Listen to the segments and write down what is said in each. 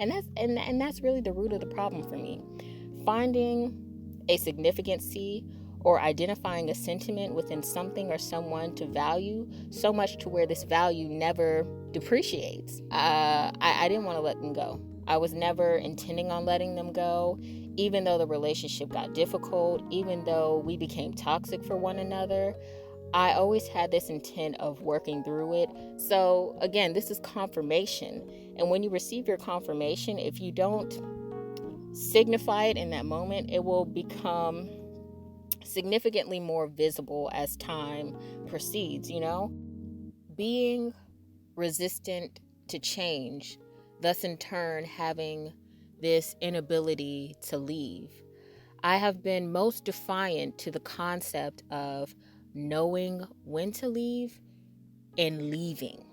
And that's really the root of the problem for me. Finding a significancy or identifying a sentiment within something or someone to value so much to where this value never depreciates. I didn't want to let them go. I was never intending on letting them go, even though the relationship got difficult, even though we became toxic for one another. I always had this intent of working through it. So again, this is confirmation. And when you receive your confirmation, if you don't signify it in that moment, it will become significantly more visible as time proceeds, Being resistant to change, thus in turn having this inability to leave. I have been most defiant to the concept of knowing when to leave and leaving.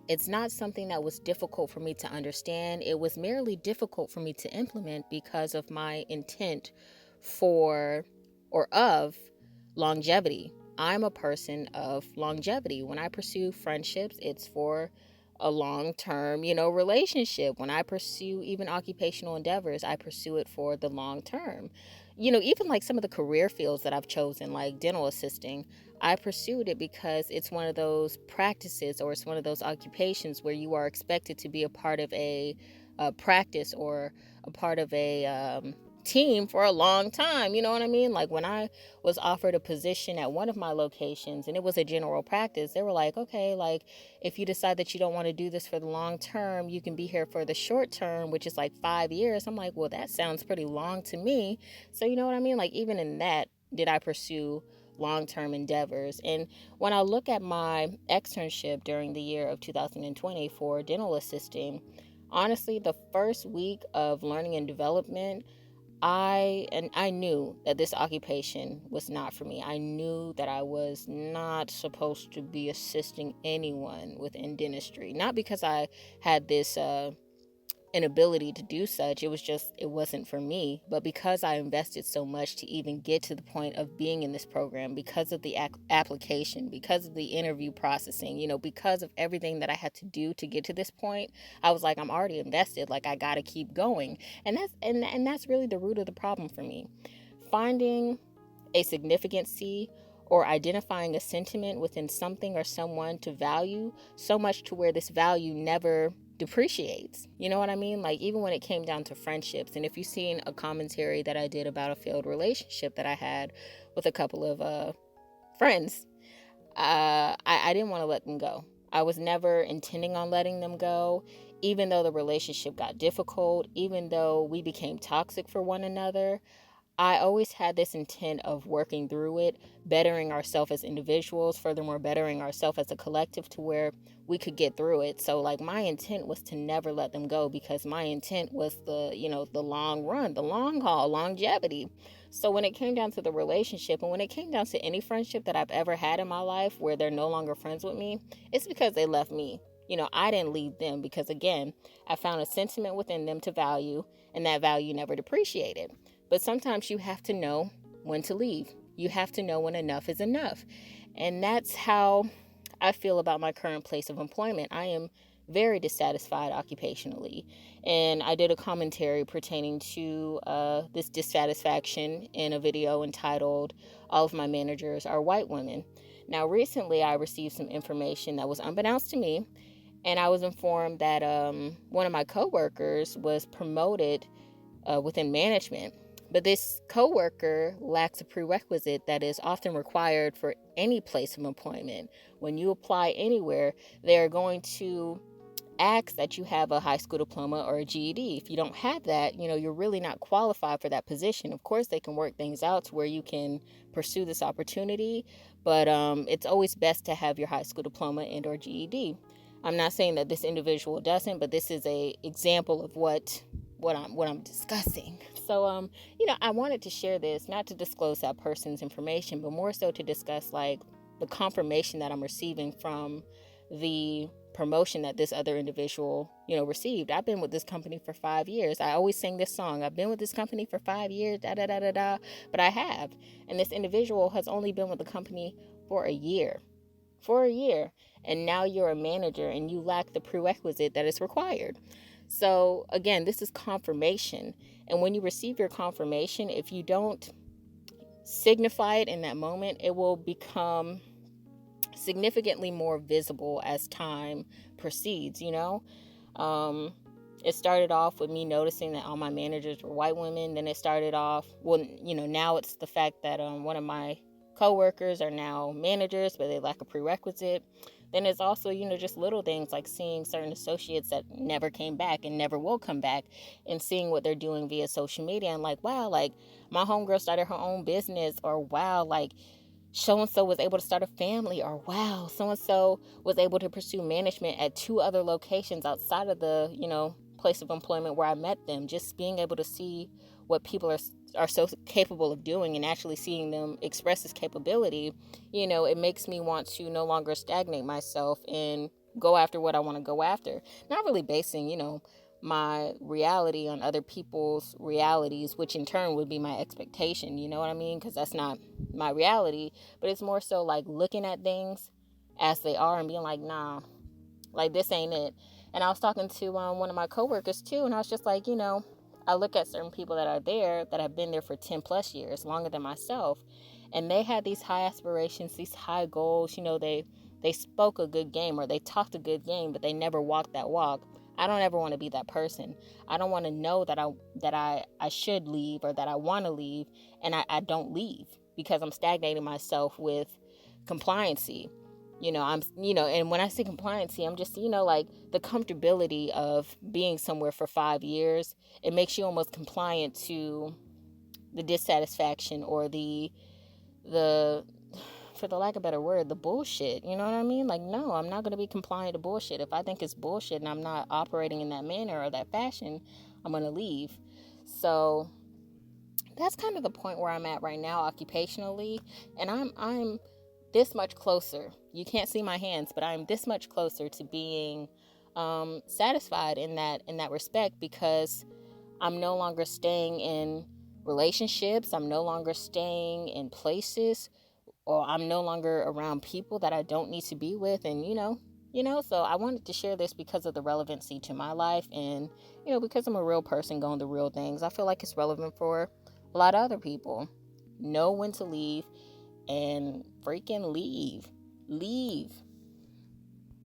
It's not something that was difficult for me to understand. It was merely difficult for me to implement because of my intent for or of longevity. I'm a person of longevity. When I pursue friendships, it's for a long-term, relationship. When I pursue even occupational endeavors, I pursue it for the long term. Even like some of the career fields that I've chosen, like dental assisting, I pursued it because it's one of those practices or it's one of those occupations where you are expected to be a part of a practice or a part of a team for a long time. You know what I mean? Like when I was offered a position at one of my locations and it was a general practice, they were like, okay, like if you decide that you don't want to do this for the long term, you can be here for the short term, which is like 5 years. I'm like, well, that sounds pretty long to me. So you know what I mean? Like even in that, did I pursue long-term endeavors? And when I look at my externship during the year of 2020 for dental assisting, honestly, the first week of learning and development, I knew that this occupation was not for me. I knew that I was not supposed to be assisting anyone within dentistry. Not because I had this inability to do such. It wasn't for me. But because I invested so much to even get to the point of being in this program, because of the application, because of the interview processing, because of everything that I had to do to get to this point, I was like, I'm already invested. Like I got to keep going. And that's really the root of the problem for me. Finding a significancy or identifying a sentiment within something or someone to value so much to where this value never depreciates. You know what I mean? Like even when it came down to friendships, and if you've seen a commentary that I did about a failed relationship that I had with a couple of friends, I didn't want to let them go. I was never intending on letting them go, even though the relationship got difficult, even though we became toxic for one another. I always had this intent of working through it, bettering ourselves as individuals, furthermore, bettering ourselves as a collective to where we could get through it. So like my intent was to never let them go because my intent was the long run, the long haul, longevity. So when it came down to the relationship and when it came down to any friendship that I've ever had in my life where they're no longer friends with me, it's because they left me. I didn't leave them because, again, I found a sentiment within them to value, and that value never depreciated. But sometimes you have to know when to leave. You have to know when enough is enough. And that's how I feel about my current place of employment. I am very dissatisfied occupationally. And I did a commentary pertaining to this dissatisfaction in a video entitled, All of My Managers Are White Women. Now, recently I received some information that was unbeknownst to me. And I was informed that one of my coworkers was promoted within management. But this coworker lacks a prerequisite that is often required for any place of employment. When you apply anywhere, they're going to ask that you have a high school diploma or a GED. If you don't have that, you're really not qualified for that position. Of course, they can work things out to where you can pursue this opportunity, but it's always best to have your high school diploma and or GED. I'm not saying that this individual doesn't, but this is a example of what I'm discussing. So, I wanted to share this, not to disclose that person's information, but more so to discuss like the confirmation that I'm receiving from the promotion that this other individual, received. I've been with this company for 5 years. I always sing this song. I've been with this company for 5 years, da da da da da. But I have. And this individual has only been with the company for a year. And now you're a manager and you lack the prerequisite that is required. So again, this is confirmation. And when you receive your confirmation, if you don't signify it in that moment, it will become significantly more visible as time proceeds, you know? It started off with me noticing that all my managers were white women. Then it started off, well, now it's the fact that one of my coworkers are now managers, but they lack a prerequisite. Then it's also, just little things like seeing certain associates that never came back and never will come back, and seeing what they're doing via social media. And like, wow, like my homegirl started her own business, or wow, like so and so was able to start a family, or wow, so and so was able to pursue management at 2 other locations outside of the, place of employment where I met them. Just being able to see what people are so capable of doing, and actually seeing them express this capability, it makes me want to no longer stagnate myself and go after what I want to go after. Not really basing, my reality on other people's realities, which in turn would be my expectation, you know what I mean? Because that's not my reality, but it's more so like looking at things as they are and being like, nah, like this ain't it. And I was talking to one of my coworkers too, and I was just like, I look at certain people that are there that have been there for 10 plus years, longer than myself, and they had these high aspirations, these high goals. They spoke a good game, or they talked a good game, but they never walked that walk. I don't ever want to be that person. I don't want to know that I should leave, or that I want to leave, and I don't leave because I'm stagnating myself with compliancy. And when I say compliancy, I'm just, like the comfortability of being somewhere for 5 years. It makes you almost compliant to the dissatisfaction, or the for the lack of a better word, the bullshit. You know what I mean? Like, no, I'm not going to be compliant to bullshit. If I think it's bullshit and I'm not operating in that manner or that fashion, I'm going to leave. So that's kind of the point where I'm at right now occupationally, and I'm this much closer. You can't see my hands, but I'm this much closer to being satisfied in that respect, because I'm no longer staying in relationships. I'm no longer staying in places, or I'm no longer around people that I don't need to be with. And so I wanted to share this because of the relevancy to my life, and because I'm a real person going through real things. I feel like it's relevant for a lot of other people. Know when to leave, and freaking leave.